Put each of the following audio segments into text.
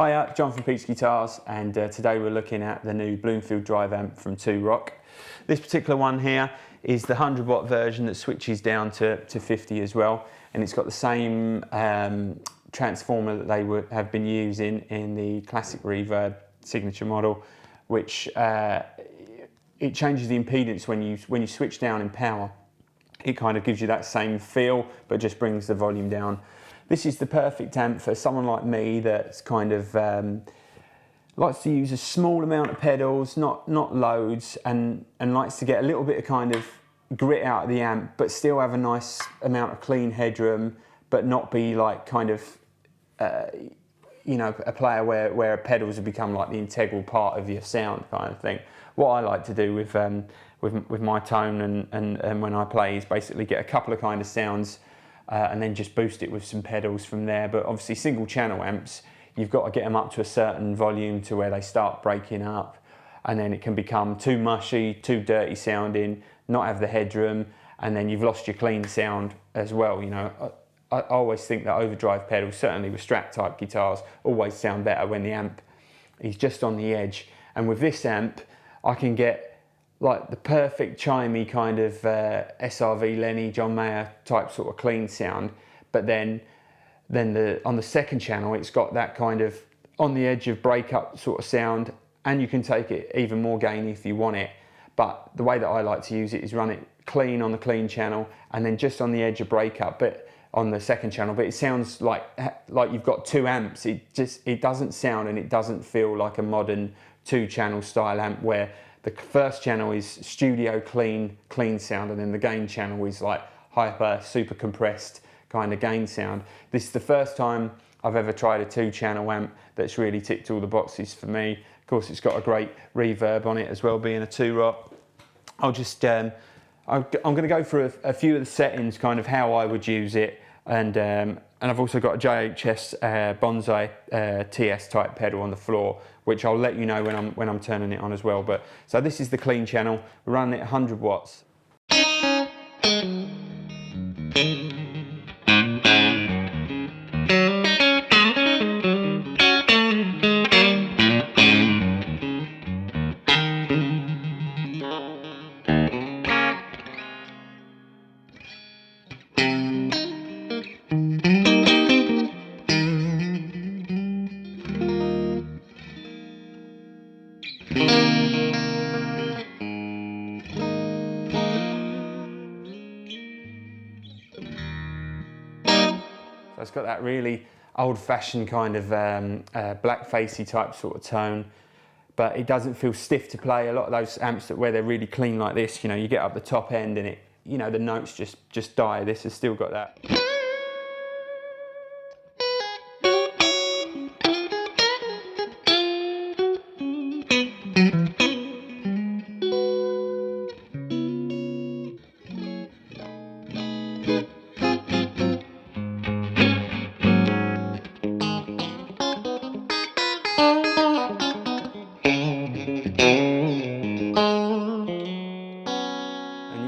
Hiya, John from Peach Guitars, and today we're looking at the new Bloomfield Drive amp from Two-Rock. This particular one here is the 100-watt version that switches down to 50 as well, and it's got the same transformer that they have been using in the classic Reverb signature model, which it changes the impedance when you switch down in power. It kind of gives you that same feel, but just brings the volume down. This is the perfect amp for someone like me that's kind of likes to use a small amount of pedals, not loads, and likes to get a little bit of kind of grit out of the amp, but still have a nice amount of clean headroom, but not be like kind of you know, a player where pedals have become like the integral part of your sound kind of thing. What I like to do with my tone and when I play is basically get a couple of kind of sounds and then just boost it with some pedals from there. But obviously single channel amps, you've got to get them up to a certain volume to where they start breaking up, and then it can become too mushy, too dirty sounding, not have the headroom, and then you've lost your clean sound as well. You know, I always think that overdrive pedals, certainly with Strat type guitars, always sound better when the amp is just on the edge. And with this amp, I can get like the perfect chimey kind of SRV Lenny, John Mayer type sort of clean sound, but then on the second channel it's got that kind of on the edge of breakup sort of sound, and you can take it even more gainy if you want it. But the way that I like to use it is run it clean on the clean channel and then just on the edge of breakup, but on the second channel, but it sounds like you've got two amps. It doesn't sound and it doesn't feel like a modern two-channel style amp where the first channel is studio clean sound, and then the gain channel is like hyper, super compressed kind of gain sound. This is the first time I've ever tried a two-channel amp that's really ticked all the boxes for me. Of course, it's got a great reverb on it as well, being a Two-Rock. I'm going to go through a few of the settings, kind of how I would use it, and I've also got a JHS Bonsai TS type pedal on the floor, which I'll let you know when I'm turning it on as well. But so this is the clean channel. We're running it 100 watts. So it's got that really old-fashioned kind of black-facey type sort of tone, but it doesn't feel stiff to play. A lot of those amps where they're really clean like this, you know, you get up the top end and it, you know, the notes just die. This has still got that.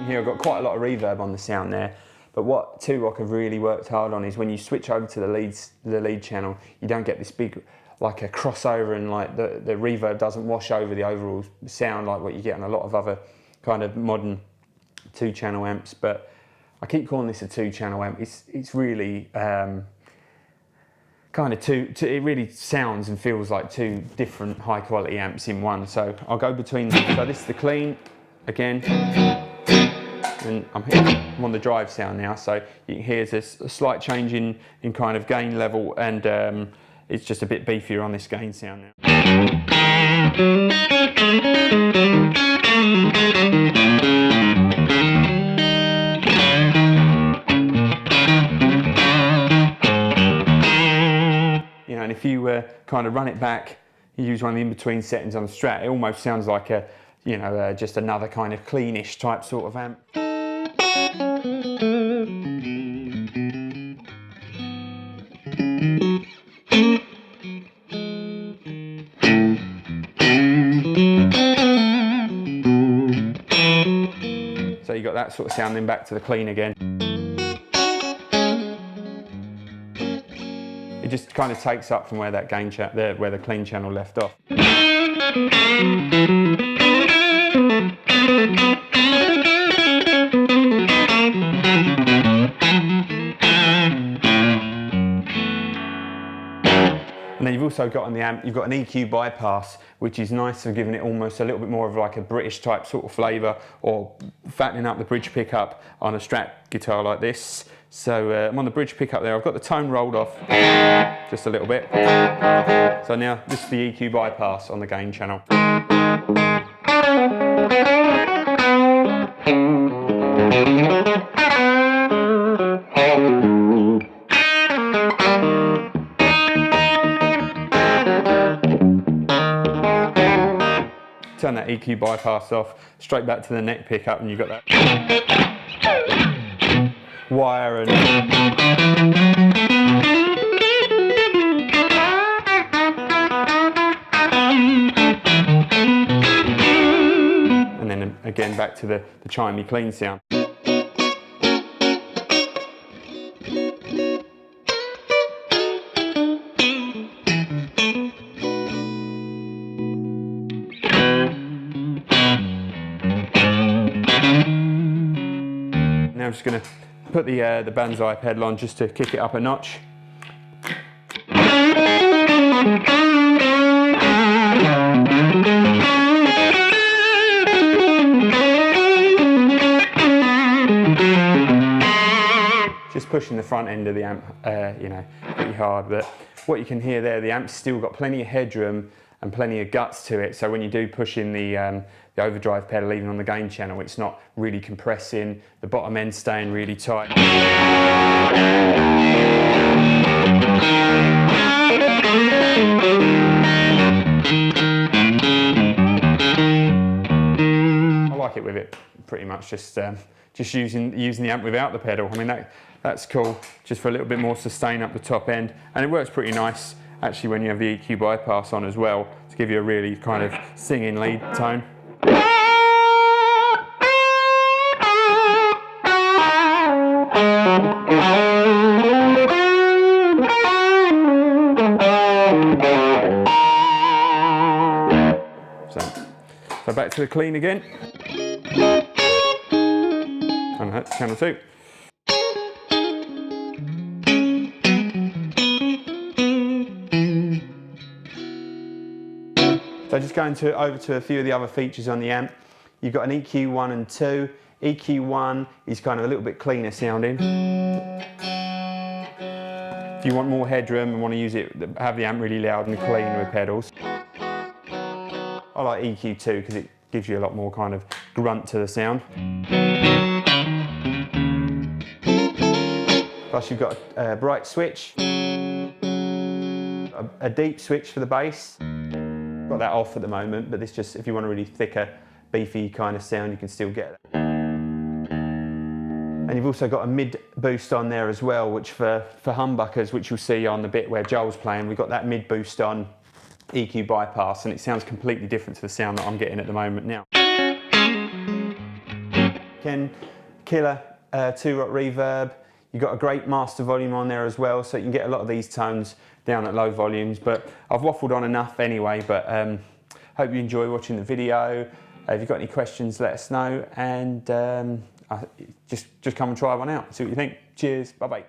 Here I've got quite a lot of reverb on the sound there, but what Two-Rock have really worked hard on is when you switch over to the lead channel, you don't get this big, like a crossover, and like the reverb doesn't wash over the overall sound like what you get on a lot of other kind of modern 2-channel amps. But I keep calling this a 2-channel amp. It's really kind of it really sounds and feels like 2 different high quality amps in one. So I'll go between them. So this is the clean again. And I'm on the drive sound now, so you can hear there's a slight change in kind of gain level, and it's just a bit beefier on this gain sound now. You know, and if you kind of run it back, you use one of the in-between settings on the Strat, it almost sounds like a, you know, just another kind of cleanish type sort of amp. So you got that sort of sound, then back to the clean again. It just kind of takes up from where that gain where the clean channel left off. And then you've also got on the amp, you've got an EQ bypass, which is nice for giving it almost a little bit more of like a British type sort of flavour, or fattening up the bridge pickup on a Strat guitar like this. So I'm on the bridge pickup there. I've got the tone rolled off just a little bit. So now this is the EQ bypass on the gain channel. Turn that EQ bypass off, straight back to the neck pickup, and you've got that wire and then again back to the chimey clean sound. Now I'm just going to put the Banzai pedal on just to kick it up a notch. Just pushing the front end of the amp, you know, pretty hard. But what you can hear there, the amp's still got plenty of headroom and plenty of guts to it. So when you do push in the overdrive pedal, even on the gain channel, it's not really compressing, the bottom end staying really tight. I like it with it, pretty much, just using the amp without the pedal. I mean, that's cool, just for a little bit more sustain up the top end. And it works pretty nice, actually, when you have the EQ bypass on as well, to give you a really kind of singing lead tone. So back to the clean again. And that's channel 2. So just going over to a few of the other features on the amp. You've got an EQ 1 and 2. EQ 1 is kind of a little bit cleaner sounding. If you want more headroom and want to use it, have the amp really loud and clean with pedals. I like EQ2 because it gives you a lot more kind of grunt to the sound. Plus you've got a bright switch, a deep switch for the bass. Got that off at the moment, but this just, if you want a really thicker, beefy kind of sound, you can still get that. And you've also got a mid boost on there as well, which for humbuckers, which you'll see on the bit where Joel's playing, we've got that mid boost on EQ bypass, and it sounds completely different to the sound that I'm getting at the moment now. Again, killer Two-Rock reverb. You've got a great master volume on there as well, so you can get a lot of these tones down at low volumes, but I've waffled on enough anyway, but hope you enjoy watching the video. If you've got any questions, let us know, and just come and try one out, see what you think. Cheers, bye-bye.